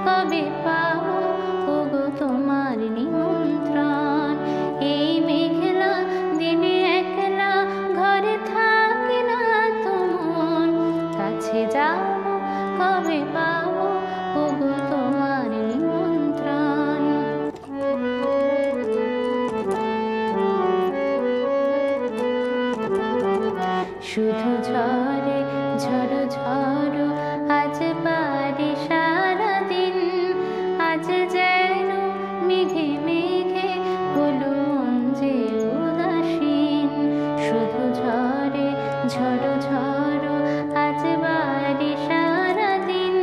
কবে পাবো ওগো তোমার নিমন্ত্রণ। এই মেঘলা দিনে একলা ঘরে থাকে না তোমার, কাছে যাবো কবে পাবো ওগো তোমার নিমন্ত্রণ। শুধু ঝরে ঝড়ো ঝড়ো আজ বাড়ি সারাদিন, আজ যেন মেঘে মেঘে হলো মন যে উদাসীন। শুধু ঝরে ঝড়ো ঝড়ো আজ বাড়ি সারাদিন,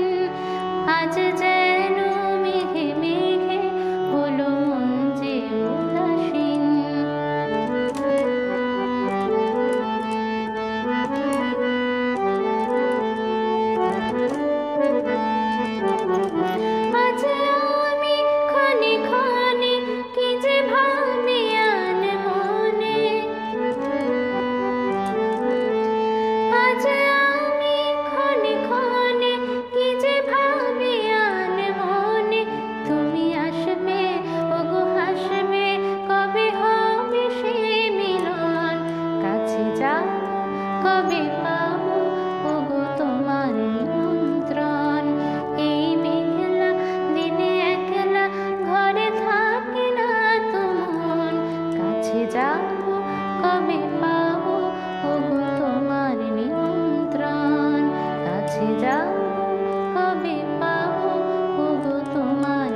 আজ যেন মেঘে মেঘে হলো মন যে উদাসীন। আজ আমি ক্ষণে ক্ষণে কি যে ভাবি আনমনে, আজ আমি ক্ষণে ক্ষণে কি যে ভাবি আনমনে। তুমি আসবে ওগো হাসবে কবে হবে সে মিলন, কাছে যাও কবে পাবো ওগো তোমার নিমন্ত্রণ। এই মেঘলা দিনে একলা ঘরে থাকে না তোমার, কাছে যাবো কবে পাবো ওগো তোমার নিমন্ত্রণ, কাছে যাবো কবে পাবো ওগো তোমার